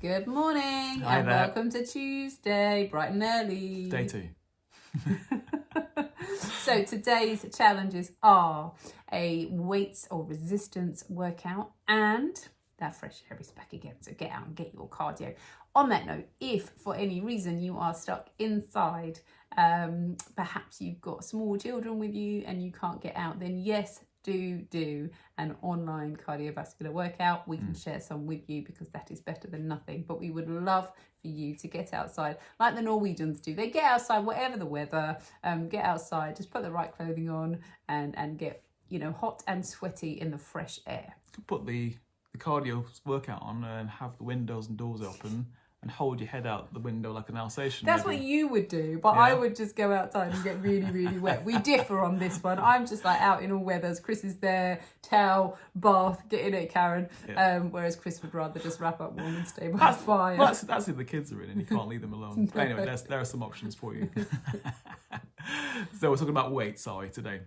Good morning Hi and there. welcome to Tuesday, bright and early. Day 2. So today's challenges are a weights or resistance workout and that fresh air is back again. So get out and get your cardio. On that note, if for any reason you are stuck inside, perhaps you've got small children with you and you can't get out, then yes, do an online cardiovascular workout. We can share some with you because that is better than nothing. But we would love for you to get outside like the Norwegians do. They get outside whatever the weather, get outside, just put the right clothing on and get, hot and sweaty in the fresh air. You could put the cardio workout on and have the windows and doors open and hold your head out the window like an Alsatian. That's what you would do, but I would just go outside and get really, really wet. We differ on this one. I'm just like out in all weathers. Chris is there, towel, bath, get in it, Karen. Whereas Chris would rather just wrap up warm and stay by fire. That's if the kids are in and you can't leave them alone. But anyway, there are some options for you. So we're talking about weights, are we, today?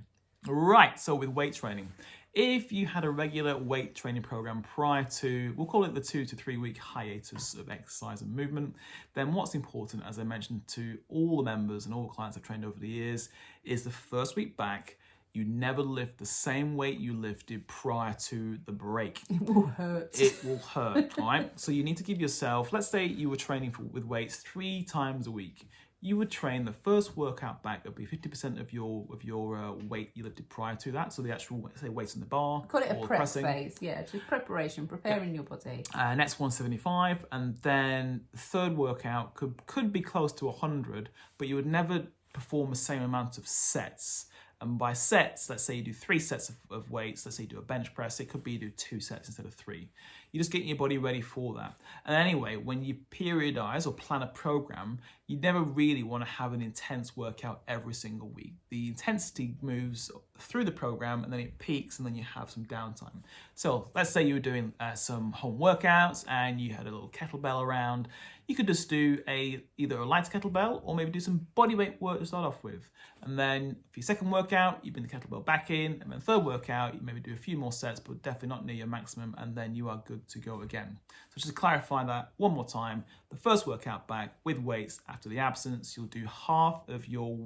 Right, so with weight training. If you had a regular weight training program prior to, we'll call it the 2 to 3 week hiatus of exercise and movement, then what's important, as I mentioned to all the members and all the clients I've trained over the years, is the first week back, you never lift the same weight you lifted prior to the break. It will hurt. It will hurt, all right? So you need to give yourself, let's say you were training with weights 3 times a week. You would train the first workout back, that would be 50% of your weight you lifted prior to that. So the actual, say, weights in the bar. Call it a prep pressing phase, just preparation, preparing your body. Next 175, and then the third workout could be close to 100, but you would never perform the same amount of sets. And by sets, let's say you do 3 sets of weights, let's say you do a bench press, it could be you do 2 sets instead of 3. You're just getting your body ready for that. And anyway, when you periodize or plan a program, you never really want to have an intense workout every single week. The intensity moves through the program and then it peaks and then you have some downtime. So let's say you were doing some home workouts and you had a little kettlebell around. You could just do either a light kettlebell or maybe do some body weight work to start off with. And then for your second workout, you bring the kettlebell back in. And then third workout, you maybe do a few more sets, but definitely not near your maximum. And then you are good to go again. So just to clarify that one more time, the first workout back with weights after the absence, you'll do half of your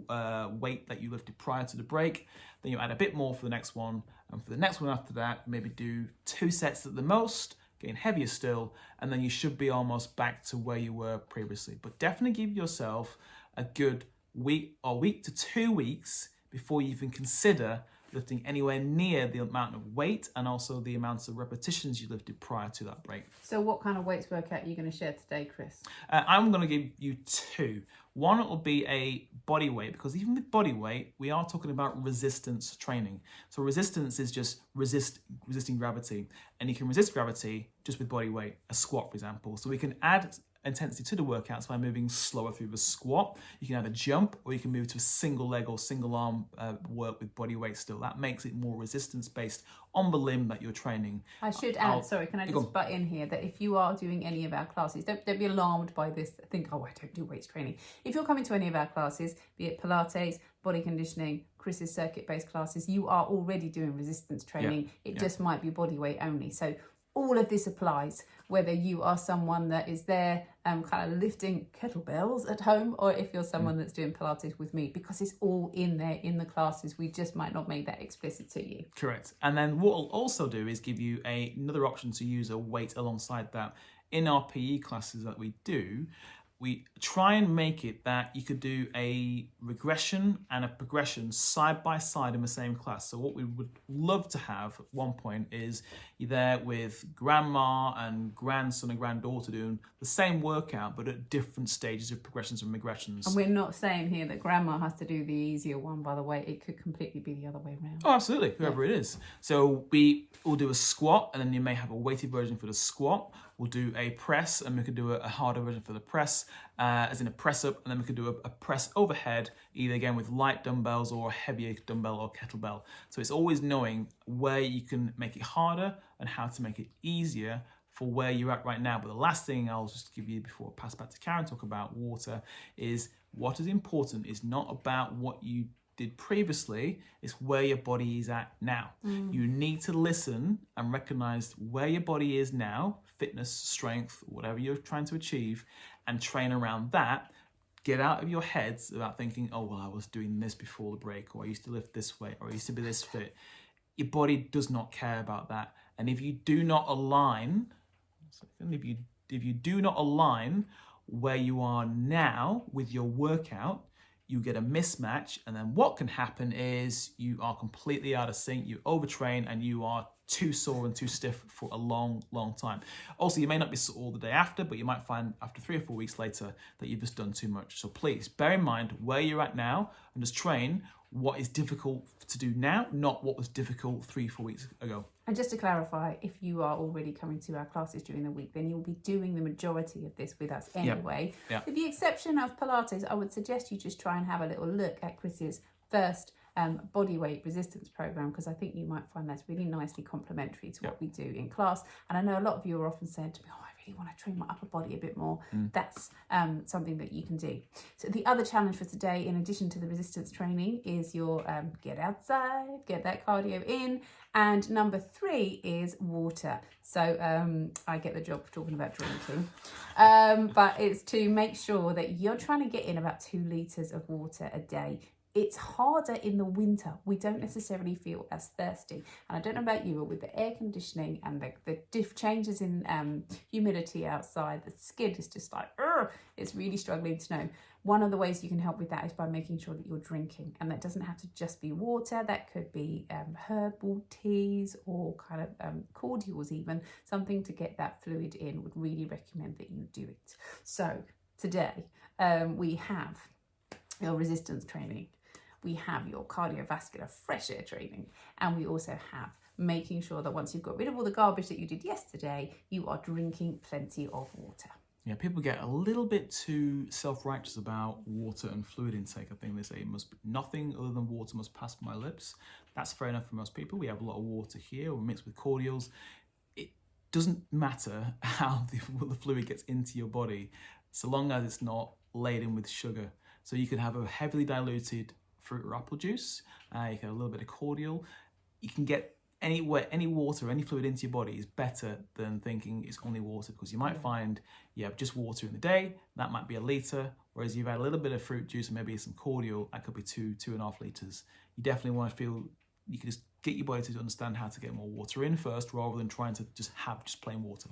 weight that you lifted prior to the break. Then you add a bit more for the next one. And for the next one after that, maybe do 2 sets at the most, getting heavier still, and then you should be almost back to where you were previously. But definitely give yourself a good week to 2 weeks before you even consider lifting anywhere near the amount of weight and also the amounts of repetitions you lifted prior to that break. So what kind of weights workout are you going to share today, Chris? I'm going to give you 2. One will be a body weight, because even with body weight, we are talking about resistance training. So resistance is just resisting gravity. And you can resist gravity just with body weight, a squat, for example. So we can add intensity to the workouts by moving slower through the squat. You can either jump or you can move to a single leg or single arm work with body weight still. That makes it more resistance based on the limb that you're training. I should add, sorry, can I just butt in here, that if you are doing any of our classes, don't be alarmed by this, think, oh, I don't do weights training. If you're coming to any of our classes, be it Pilates, body conditioning, Chris's circuit-based classes, you are already doing resistance training. It just might be body weight only. So all of this applies, whether you are someone that is there kind of lifting kettlebells at home, or if you're someone that's doing Pilates with me, because it's all in there in the classes. We just might not make that explicit to you. Correct. And then what we'll also do is give you another option to use a weight alongside that. In our PE classes that we do, we try and make it that you could do a regression and a progression side by side in the same class. So what we would love to have at one point is you're there with grandma and grandson and granddaughter doing the same workout, but at different stages of progressions and regressions. And we're not saying here that grandma has to do the easier one, by the way. It could completely be the other way around. Oh, absolutely, whoever it is. So we will do a squat, and then you may have a weighted version for the squat. We'll do a press, and we could do a harder version for the press, as in a press up, and then we could do a press overhead, either again with light dumbbells or a heavier dumbbell or kettlebell. So it's always knowing where you can make it harder and how to make it easier for where you're at right now. But the last thing I'll just give you before I pass back to Karen, talk about water, is what is important is not about what you did previously, it's where your body is at now. You need to listen and recognize where your body is now fitness, strength, whatever you're trying to achieve, and train around that. Get out of your heads about thinking, oh, well, I was doing this before the break, or I used to lift this weight, or I used to be this fit. Your body does not care about that. And if you do not align, if you do not align where you are now with your workout, you get a mismatch, and then what can happen is you are completely out of sync, you overtrain, and you are too sore and too stiff for a long, long time. Also, you may not be sore all the day after, but you might find after 3 or 4 weeks later that you've just done too much. So please bear in mind where you're at now and just train what is difficult to do now, not what was difficult 3 or 4 weeks ago. And just to clarify, if you are already coming to our classes during the week, then you'll be doing the majority of this with us anyway. Yep. With the exception of Pilates, I would suggest you just try and have a little look at Chris's first body weight resistance program, because I think you might find that's really nicely complementary to what we do in class. And I know a lot of you are often saying to me, oh, I really want to train my upper body a bit more. That's something that you can do. So the other challenge for today, in addition to the resistance training, is your get outside, get that cardio in. And number 3 is water. So I get the job of talking about drinking, but it's to make sure that you're trying to get in about 2 litres of water a day. It's harder in the winter. We don't necessarily feel as thirsty. And I don't know about you, but with the air conditioning and the changes in humidity outside, the skin is just like, it's really struggling to know. One of the ways you can help with that is by making sure that you're drinking. And that doesn't have to just be water. That could be herbal teas or kind of cordials even. Something to get that fluid in. Would really recommend that you do it. So today we have your resistance training. We have your cardiovascular fresh air training, and we also have making sure that once you've got rid of all the garbage that you did yesterday, you are drinking plenty of water. Yeah, people get a little bit too self-righteous about water and fluid intake. I think they say it must be nothing other than water must pass my lips. That's fair enough for most people. We have a lot of water here, or mixed with cordials. It doesn't matter how the fluid gets into your body, so long as it's not laden with sugar. So you can have a heavily diluted fruit or apple juice, you can have a little bit of cordial. You can get any water, any fluid into your body is better than thinking it's only water, because you might find you have just water in the day, that might be 1 litre, whereas you've had a little bit of fruit juice and maybe some cordial, that could be 2.5 litres. You definitely want to feel, you can just get your body to understand how to get more water in first, rather than trying to just have plain water.